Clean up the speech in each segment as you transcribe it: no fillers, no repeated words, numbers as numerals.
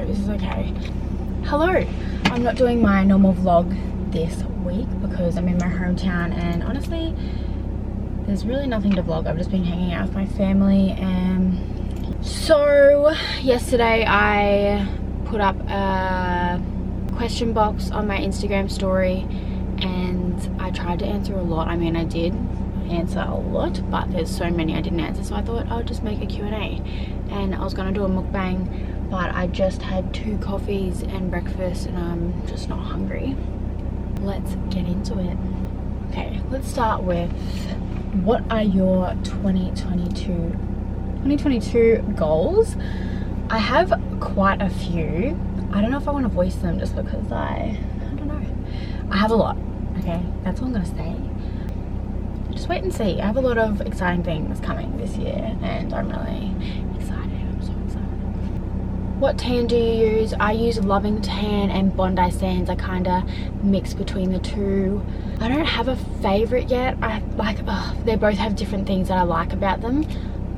hope this is okay. Hello, I'm not doing my normal vlog this week because I'm in my hometown, and honestly there's really nothing to vlog. I've just been hanging out with my family. And so yesterday I put up a question box on my Instagram story and I tried to answer a lot. I mean, I did answer a lot, but there's so many I didn't answer, so I thought I'll just make a Q&A. And I was gonna do a mukbang, but I just had 2 coffees and breakfast and I'm just not hungry. Let's get into it. Okay, let's start with, what are your 2022 goals? I have quite a few. I don't know if I want to voice them just because I don't know. I have a lot, okay? That's all I'm gonna say. Just wait and see. I have a lot of exciting things coming this year and I'm really excited. I'm so excited. What tan do you use? I use Loving Tan and Bondi Sands. I kind of mix between the two. I don't have a favorite yet. They both have different things that I like about them,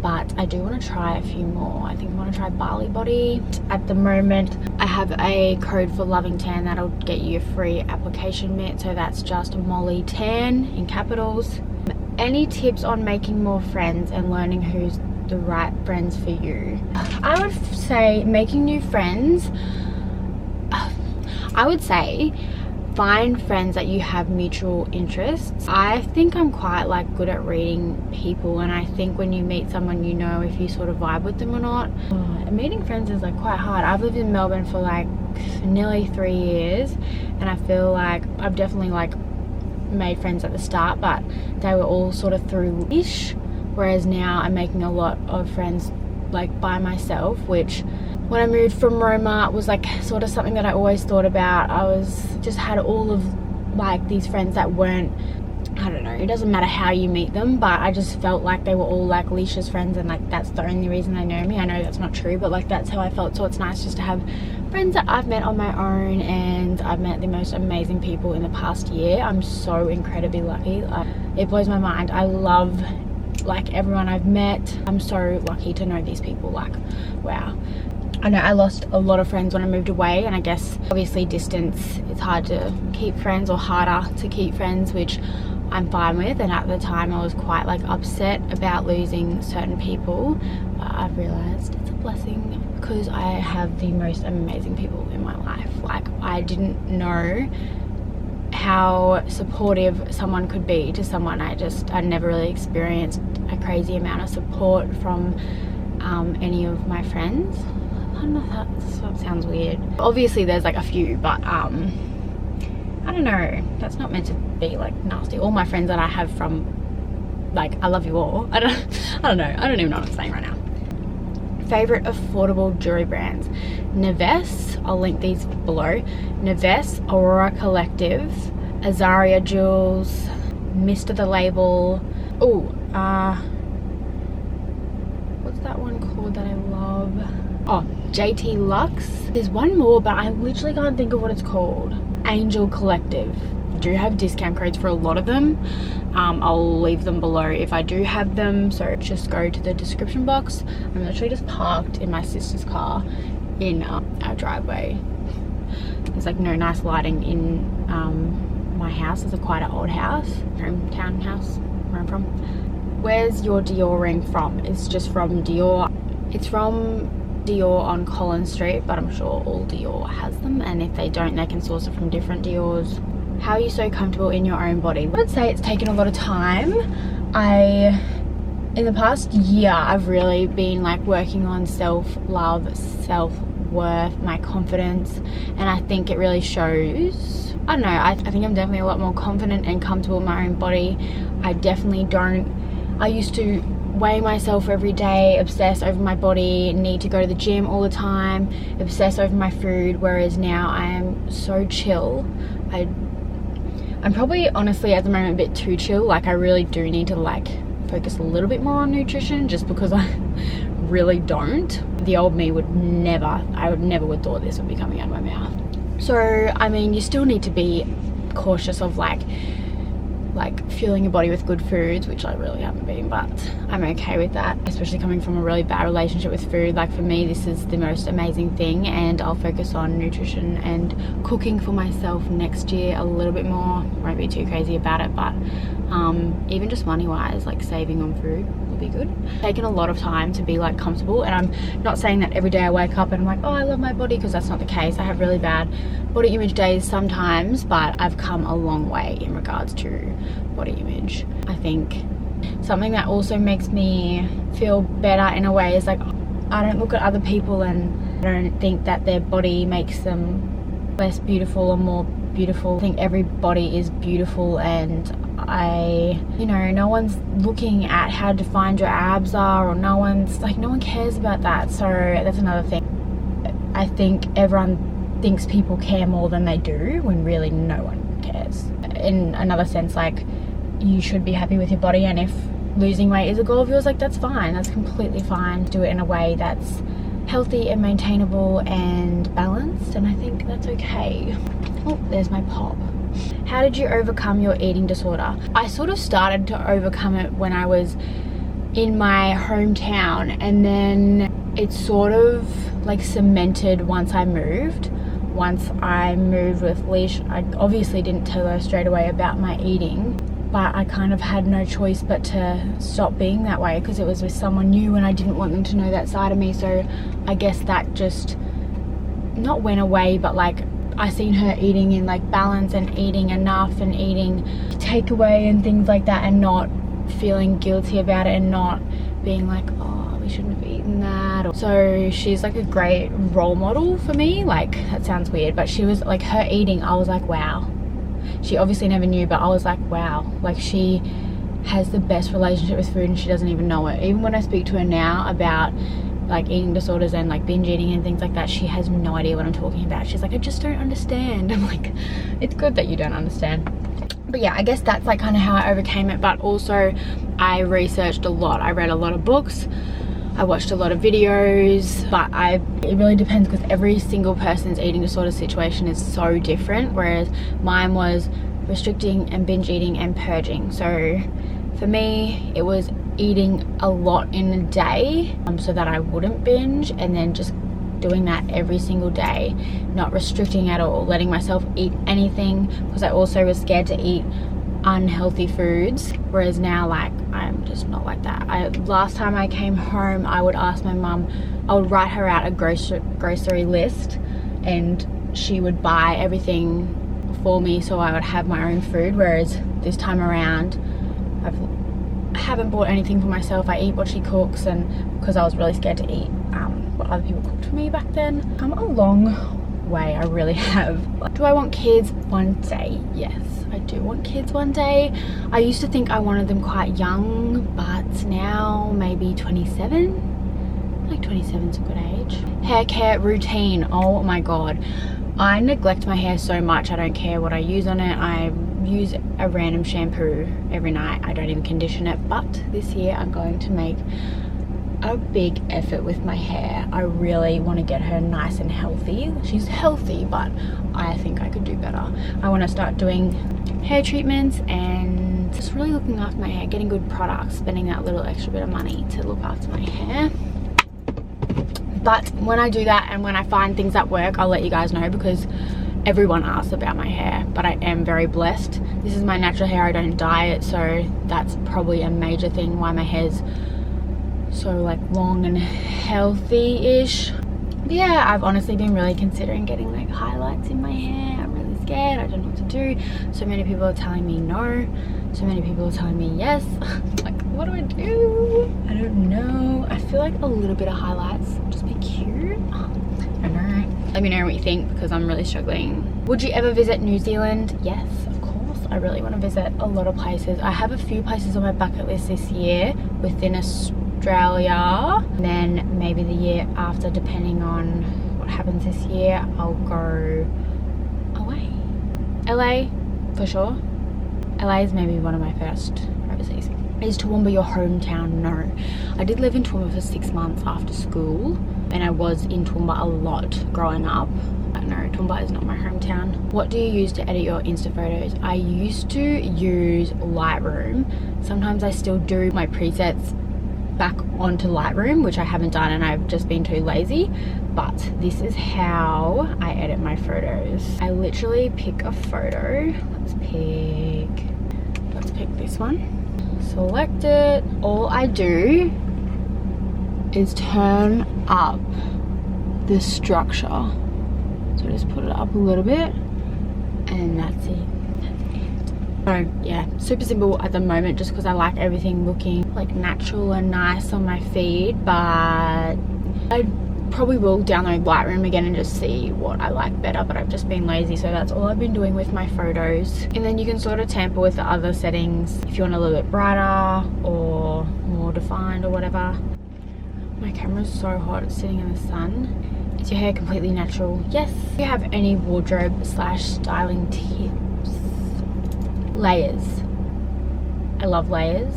but I do want to try a few more. I think I want to try Bali Body. At the moment, I have a code for Loving Tan that'll get you a free application mitt, so that's just Molly Tan in capitals. Any tips on making more friends and learning who's the right friends for you? I would say making new friends. I would say find friends that you have mutual interests. I think I'm quite like good at reading people, and I think when you meet someone, you know if you sort of vibe with them or not. Meeting friends is like quite hard. I've lived in Melbourne for like nearly 3 years and I feel like I've definitely like made friends at the start, but they were all sort of through-ish, whereas now I'm making a lot of friends like by myself, which when I moved from Roma was like sort of something that I always thought about. I just had all of like these friends that weren't, I don't know, it doesn't matter how you meet them, but I just felt like they were all like Leisha's friends and like that's the only reason they know me. I know that's not true, but like that's how I felt. So it's nice just to have friends that I've met on my own, and I've met the most amazing people in the past year. I'm so incredibly lucky. It blows my mind. I love like everyone I've met. I'm so lucky to know these people. Like, wow. I know I lost a lot of friends when I moved away, and I guess obviously distance, it's hard to keep friends, or harder to keep friends, which I'm fine with. And at the time I was quite like upset about losing certain people, but I've realized it's a blessing because I have the most amazing people in my life. Like, I didn't know how supportive someone could be to someone. I never really experienced a crazy amount of support from any of my friends. I don't know if that sounds weird. Obviously there's like a few, but I don't know, that's not meant to be like nasty. All my friends that I have from, like, I love you all. I don't know, I don't even know what I'm saying right now. Favorite affordable jewelry brands? Neves, I'll link these below. Neves, Aurora Collective, Azaria Jewels, Mr. The Label. Oh, what's that one called that I love? Oh, JT Lux. There's one more, but I literally can't think of what it's called. Angel Collective. I do have discount codes for a lot of them. I'll leave them below if I do have them, so just go to the description box. I'm literally just parked in my sister's car in our driveway. There's like no nice lighting in my house. It's quite an old house, hometown house where I'm from. Where's your Dior ring from? It's just from Dior. It's from Dior on Collins Street, but I'm sure all Dior has them, and if they don't, they can source it from different Diors. How are you so comfortable in your own body? I would say it's taken a lot of time. In the past year, I've really been like working on self-love, self-worth, my confidence, and I think it really shows. I don't know, I think I'm definitely a lot more confident and comfortable in my own body. I used to weigh myself every day, obsess over my body, need to go to the gym all the time, obsess over my food, whereas now I am so chill. I'm probably honestly at the moment a bit too chill. Like, I really do need to like focus a little bit more on nutrition, just because I really don't. The old me would never would thought this would be coming out of my mouth. So I mean, you still need to be cautious of like like fueling your body with good foods, which I really haven't been, but I'm okay with that, especially coming from a really bad relationship with food. Like for me, this is the most amazing thing, and I'll focus on nutrition and cooking for myself next year a little bit more. Won't be too crazy about it, but even just money wise, like saving on food will be good. Taken a lot of time to be like comfortable, and I'm not saying that every day I wake up and I'm like, oh, I love my body, because that's not the case. I have really bad body image days sometimes, but I've come a long way in regards to body image. I think something that also makes me feel better in a way is like, I don't look at other people and I don't think that their body makes them less beautiful or more beautiful. I think every body is beautiful, and you know, no one's looking at how defined your abs are, or no one cares about that. So that's another thing. I think everyone thinks people care more than they do, when really no one cares. In another sense, like, you should be happy with your body, and if losing weight is a goal of yours, like, that's fine, that's completely fine. Do it in a way that's healthy and maintainable and balanced, and I think that's okay. Oh, there's my pop. How did you overcome your eating disorder? I sort of started to overcome it when I was in my hometown, and then it sort of like cemented once I moved. Once I moved with Leash, I obviously didn't tell her straight away about my eating, but I kind of had no choice but to stop being that way, because it was with someone new and I didn't want them to know that side of me. So I guess that just not went away, but like I seen her eating in like balance and eating enough and eating takeaway and things like that, and not feeling guilty about it, and not being like, oh, we shouldn't have eaten that. So she's like a great role model for me. Like, that sounds weird, but she was like, her eating, I was like, wow. She obviously never knew, but I was like, wow, like she has the best relationship with food and she doesn't even know it. Even when I speak to her now about like eating disorders and like binge eating and things like that, she has no idea what I'm talking about. She's like, I just don't understand. I'm like, it's good that you don't understand. But yeah, I guess that's like kind of how I overcame it. But also I researched a lot. I read a lot of books. I watched a lot of videos, but it really depends, because every single person's eating disorder situation is so different, whereas mine was restricting and binge eating and purging. So for me, it was eating a lot in a day so that I wouldn't binge, and then just doing that every single day, not restricting at all, letting myself eat anything, because I also was scared to eat unhealthy foods, whereas now, like, I'm just not like that. Last time I came home, I would ask my mum, I would write her out a grocery list, and she would buy everything for me so I would have my own food. Whereas this time around, I haven't bought anything for myself. I eat what she cooks, and because I was really scared to eat what other people cooked for me back then. Come a long way, I really have. Do I want kids one day? Yes, I do want kids one day. I used to think I wanted them quite young, but now maybe 27. Like 27 is a good age. Hair care routine, oh my god. I neglect my hair so much. I don't care what I use on it. I use a random shampoo every night. I don't even condition it, but this year I'm going to make a big effort with my hair. I really want to get her nice and healthy. She's healthy, but I think I could do better. I want to start doing hair treatments and just really looking after my hair, getting good products, spending that little extra bit of money to look after my hair. But when I do that and when I find things that work, I'll let you guys know, because everyone asks about my hair, but I am very blessed. This is my natural hair. I don't dye it, so that's probably a major thing why my hair's so like long and healthy-ish. Yeah, I've honestly been really considering getting like highlights in my hair. I'm really scared. I don't know what to do. So many people are telling me no. So many people are telling me yes. Like, what do I do? I don't know. I feel like a little bit of highlights would just be cute. I don't know. Let me know what you think, because I'm really struggling. Would you ever visit New Zealand? Yes, of course. I really want to visit a lot of places. I have a few places on my bucket list this year within Australia. And then maybe the year after, depending on what happens this year, I'll go away. LA, for sure. LA is maybe one of my first overseas. Is Toowoomba your hometown? No. I did live in Toowoomba for 6 months after school, and I was in Toowoomba a lot growing up. don't know, Toowoomba is not my hometown. What do you use to edit your Insta photos? I used to use Lightroom. Sometimes I still do my presets back onto Lightroom, which I haven't done and I've just been too lazy. But this is how I edit my photos. I literally pick a photo. Let's pick this one. Select it. All I do is turn up the structure. So just put it up a little bit and that's it. So yeah, super simple at the moment just because I like everything looking like natural and nice on my feed, but I probably will download Lightroom again and just see what I like better, but I've just been lazy, so that's all I've been doing with my photos. And then you can sort of tamper with the other settings if you want a little bit brighter or more defined or whatever. My camera's so hot, it's sitting in the sun. Is your hair completely natural? Yes. Do you have any wardrobe / styling tips? Layers. I love layers.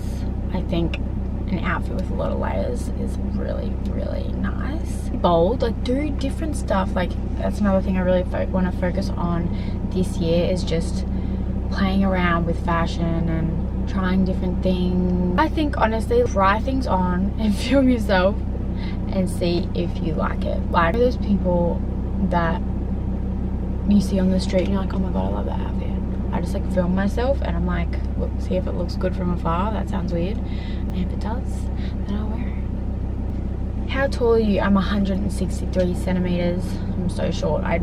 I think an outfit with a lot of layers is really, really nice. Bold, like do different stuff. Like that's another thing I really want to focus on this year, is just playing around with fashion and trying different things. I think honestly, try things on and film yourself and see if you like it. Like those people that you see on the street and you're like, oh my god, I love that outfit. I just like film myself and I'm like, look, see if it looks good from afar. That sounds weird. And if it does, then I'll wear it. How tall are you? I'm 163 centimeters. I'm so short. I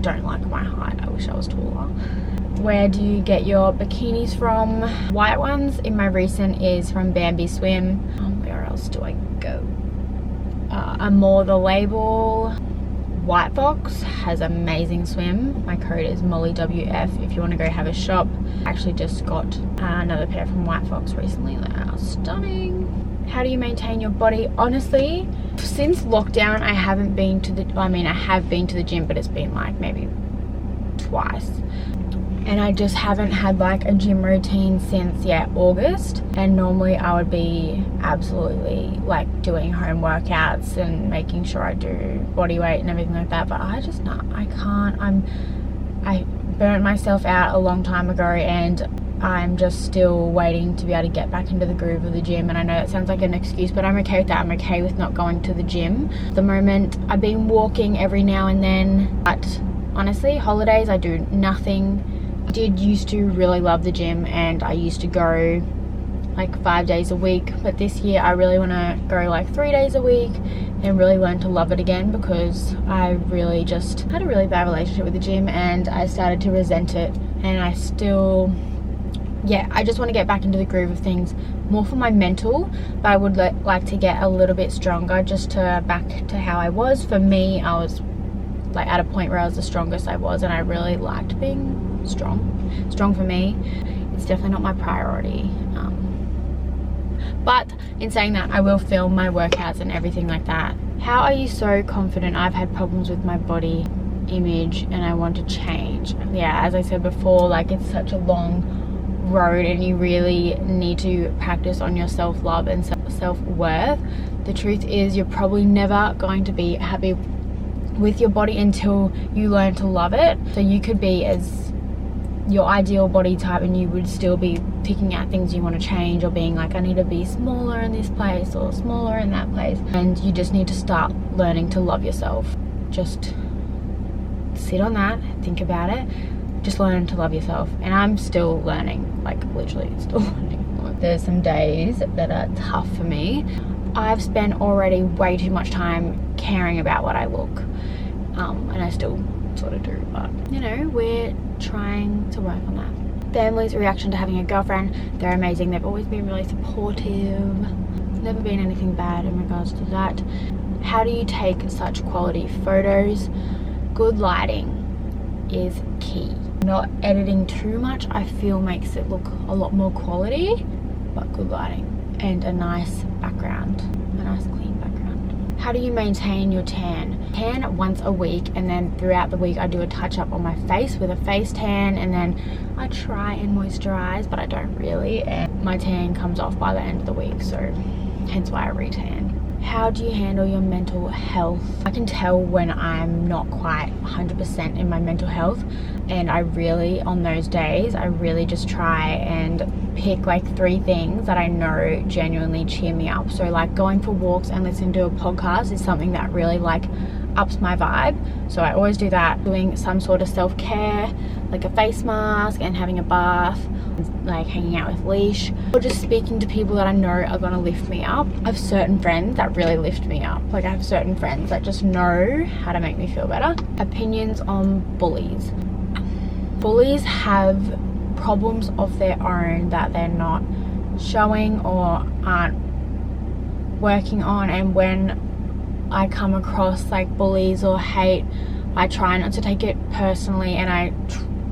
don't like my height. I wish I was taller. Where do you get your bikinis from? White ones in my recent is from Bambi Swim. Where else do I go? Amore the Label. White Fox has amazing swim. My code is MollyWF if you want to go have a shop. I actually just got another pair from White Fox recently. They are stunning. How do you maintain your body? Honestly, since lockdown I haven't been to the, I have been to the gym, but it's been like maybe twice. And I just haven't had like a gym routine since August, and normally I would be absolutely like doing home workouts and making sure I do body weight and everything like that, but I can't. I burnt myself out a long time ago and I'm just still waiting to be able to get back into the groove of the gym. And I know that sounds like an excuse, but I'm okay with that. I'm okay with not going to the gym. At the moment I've been walking every now and then, but honestly holidays I do nothing. I did used to really love the gym and I used to go like 5 days a week, but this year I really want to go like 3 days a week and really learn to love it again, because I really just had a really bad relationship with the gym and I started to resent it. And I still, I just want to get back into the groove of things more for my mental, but I would like to get a little bit stronger, just to back to how I was. For me, I was like at a point where I was the strongest I was, and I really liked being strong for me. It's definitely not my priority, but in saying that, I will film my workouts and everything like that. How are you so confident? I've had problems with my body image and I want to change. As I said before, like it's such a long road and you really need to practice on your self-love and self-worth. The truth is you're probably never going to be happy with your body until you learn to love it. So you could be as your ideal body type and you would still be picking out things you want to change, or being like, I need to be smaller in this place or smaller in that place. And you just need to start learning to love yourself. Just sit on that, think about it, just learn to love yourself. And I'm still learning, like literally still learning. There's some days that are tough for me. I've spent already way too much time caring about what I look, and I still sort of do, but you know, we're trying to work on that. Family's reaction to having a girlfriend, they're amazing. They've always been really supportive. Never been anything bad in regards to that. How do you take such quality photos? Good lighting is key. Not editing too much, I feel, makes it look a lot more quality, but good lighting and a nice background, a nice clean background. How do you maintain your tan? Tan once a week, and then throughout the week I do a touch up on my face with a face tan, and then I try and moisturize, but I don't really, and my tan comes off by the end of the week, so hence why I retan. How do you handle your mental health? I can tell when I'm not quite 100% in my mental health, and I really, on those days, I really just try and pick like 3 things that I know genuinely cheer me up. So like going for walks and listening to a podcast is something that really like ups my vibe. So I always do that. Doing some sort of self-care, like a face mask and having a bath, like hanging out with Leash, or just speaking to people that I know are going to lift me up. I have certain friends that really lift me up. Like I have certain friends that just know how to make me feel better. Opinions on bullies. Bullies have problems of their own that they're not showing or aren't working on, and when I come across like bullies or hate, I try not to take it personally, and I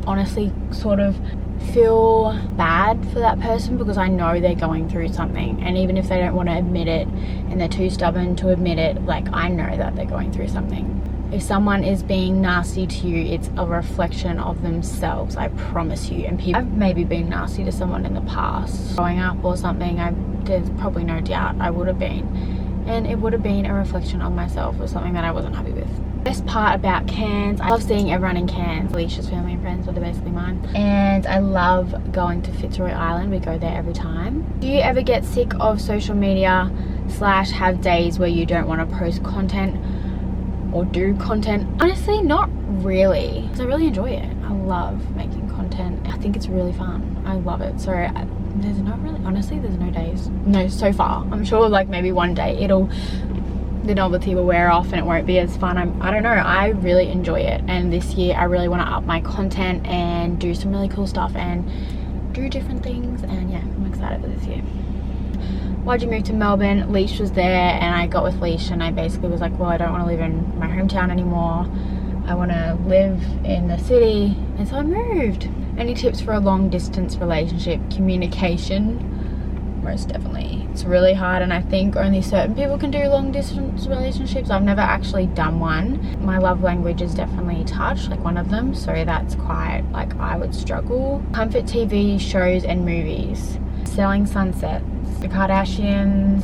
honestly sort of feel bad for that person because I know they're going through something, and even if they don't want to admit it and they're too stubborn to admit it, like I know that they're going through something. If someone is being nasty to you, it's a reflection of themselves, I promise you. And I've maybe been nasty to someone in the past, growing up or something. There's probably no doubt I would have been, and it would have been a reflection of myself or something that I wasn't happy with. Best part about Cairns, I love seeing everyone in Cairns. Alicia's family and friends, but they're basically mine. And I love going to Fitzroy Island. We go there every time. Do you ever get sick of social media / have days where you don't want to post content or do content? Honestly, not really, because I really enjoy it. I love making content. I think it's really fun. I love it. So there's not really, honestly, there's no days. No, so far. I'm sure like maybe one day the novelty will wear off and it won't be as fun. I don't know, I really enjoy it, and this year I really want to up my content and do some really cool stuff and do different things, and yeah, I'm excited for this year. Why'd you move to Melbourne? Leash was there, and I got with Leash, and I basically was like, well, I don't want to live in my hometown anymore. I want to live in the city, and so I moved. Any tips for a long distance relationship? Communication. Most definitely. It's really hard, and I think only certain people can do long distance relationships. I've never actually done one. My love language is definitely touch, like one of them, so that's quite like I would struggle. Comfort TV shows and movies. Selling Sunsets, the Kardashians.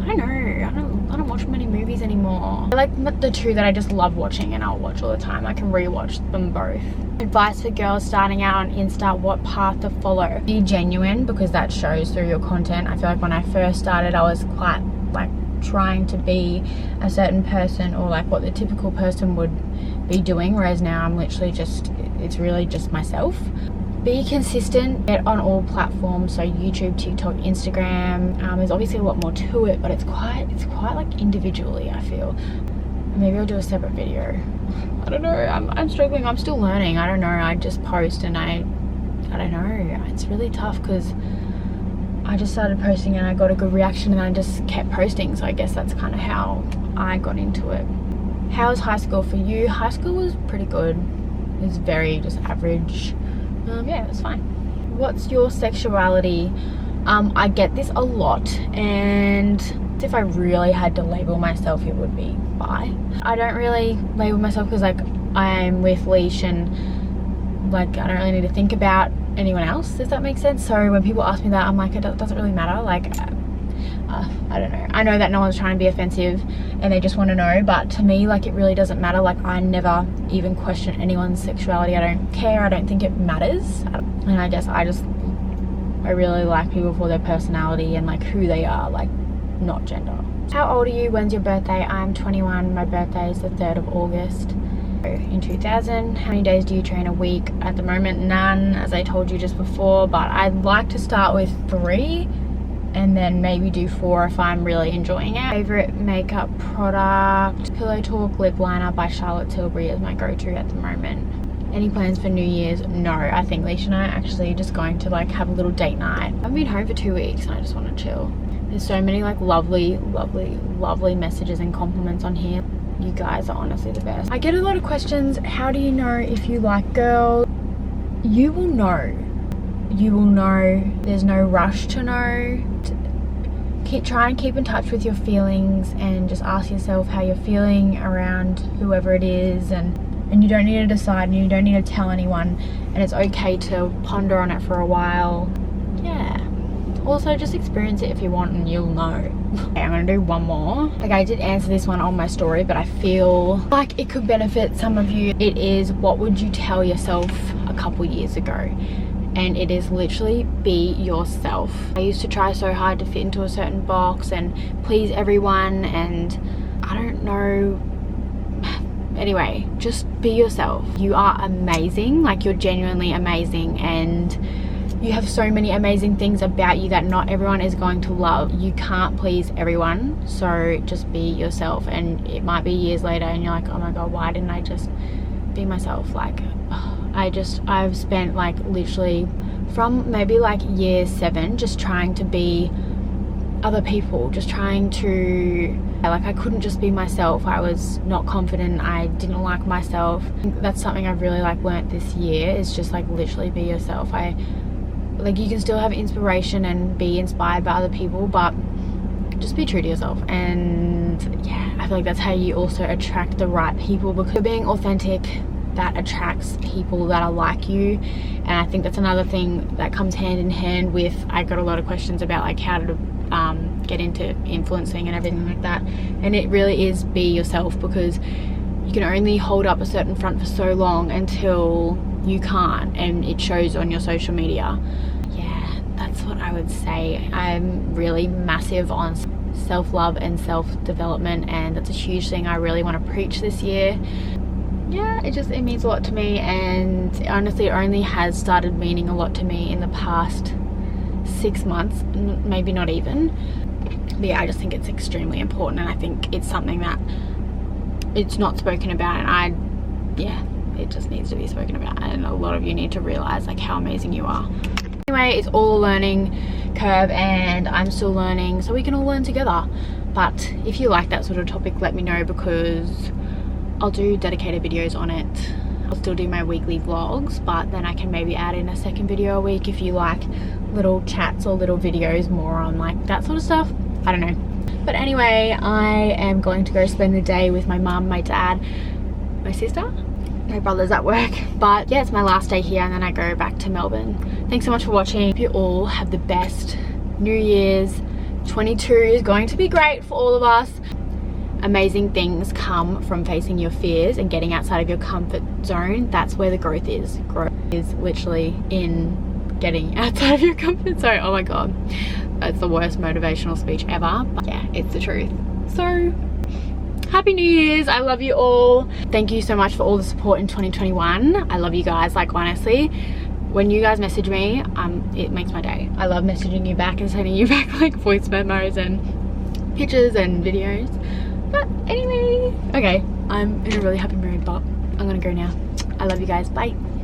I don't know, I don't watch many movies anymore. I like the 2 that I just love watching and I'll watch all the time. I can rewatch them both. Advice for girls starting out on Insta, what path to follow? Be genuine, because that shows through your content. I feel like when I first started, I was quite like trying to be a certain person, or like what the typical person would be doing, whereas now I'm literally it's really just myself. Be consistent, get on all platforms, so YouTube, TikTok, Instagram. There's obviously a lot more to it, but it's quite like individually, I feel. Maybe I'll do a separate video. I don't know, I'm struggling, I'm still learning. I don't know, I just post and I don't know, it's really tough because I just started posting and I got a good reaction and I just kept posting, so I guess that's kind of how I got into it. How was high school for you? High school was pretty good. It was very just average. Yeah, it was fine. What's your sexuality? I get this a lot, and if I really had to label myself, it would be bi. I don't really label myself because like I'm with Leash and like I don't really need to think about anyone else, if that makes sense. So when people ask me that, I'm like, it doesn't really matter. Like I don't know, I know that no one's trying to be offensive and they just want to know, but to me, like, it really doesn't matter. Like, I never even question anyone's sexuality. I don't care. I don't think it matters. And I guess I really like people for their personality and like who they are, like not gender. How old are you? When's your birthday? I'm 21. My birthday is the 3rd of August in 2000. How many days do you train a week? At the moment, none, as I told you just before, but I'd like to start with 3 and then maybe do 4 if I'm really enjoying it. Favorite makeup product? Pillow Talk lip liner by Charlotte Tilbury is my go-to at the moment. Any plans for New Year's? No, I think Leisha and I are actually just going to like have a little date night. I've been home for 2 weeks and I just want to chill. There's so many like lovely messages and compliments on here. You guys are honestly the best. I get a lot of questions. How do you know if you like girls? You will know. You will know. There's no rush to know. Try and keep in touch with your feelings and just ask yourself how you're feeling around whoever it is, and you don't need to decide and you don't need to tell anyone, and it's okay to ponder on it for a while. Yeah, Also, just experience it if you want and you'll know. Okay, I'm gonna do one more. Like, I did answer this one on my story, but I feel like it could benefit some of you. It is, what would you tell yourself a couple years ago? And it is literally, be yourself. I used to try so hard to fit into a certain box and please everyone, and I don't know. Anyway, just be yourself. You are amazing. Like, you're genuinely amazing, and you have so many amazing things about you that not everyone is going to love. You can't please everyone, so just be yourself. And it might be years later and you're like, oh my god, why didn't I just be myself? Like, I've spent like literally from maybe like year 7 just trying to be other people, just trying to, like, I couldn't just be myself. I was not confident. I didn't like myself. That's something I've really like learnt this year, is just like literally be yourself. Like, you can still have inspiration and be inspired by other people, but just be true to yourself. And yeah, I feel like that's how you also attract the right people, because you're being authentic, that attracts people that are like you. And I think that's another thing that comes hand in hand with, I got a lot of questions about like how to get into influencing and everything like that, and it really is be yourself, because you can only hold up a certain front for so long until you can't, and it shows on your social media. Yeah, that's what I would say. I'm really massive on self-love and self-development, and that's a huge thing I really want to preach this year. Yeah, it means a lot to me, and honestly it only has started meaning a lot to me in the past 6 months, maybe not even. But yeah, I just think it's extremely important, and I think it's something that it's not spoken about, and it just needs to be spoken about, and a lot of you need to realize like how amazing you are. Anyway, it's all a learning curve, and I'm still learning, so we can all learn together. But if you like that sort of topic, let me know, because I'll do dedicated videos on it. I'll still do my weekly vlogs, but then I can maybe add in a second video a week if you like little chats or little videos more on like that sort of stuff. I don't know. But anyway, I am going to go spend the day with my mum, my dad, my sister, my brother's at work. But yeah, it's my last day here, and then I go back to Melbourne. Thanks so much for watching. Hope you all have the best New Year's. 22 is going to be great for all of us. Amazing things come from facing your fears and getting outside of your comfort zone. That's where the growth is. Growth is literally in getting outside of your comfort zone. Oh my god, that's the worst motivational speech ever, but yeah, it's the truth. So happy New Year's. I love you all. Thank you so much for all the support in 2021. I love you guys. Like, honestly, when you guys message me, it makes my day. I love messaging you back and sending you back like voice memos and pictures and videos. But anyway, okay, I'm in a really happy mood, but I'm gonna go now. I love you guys. Bye.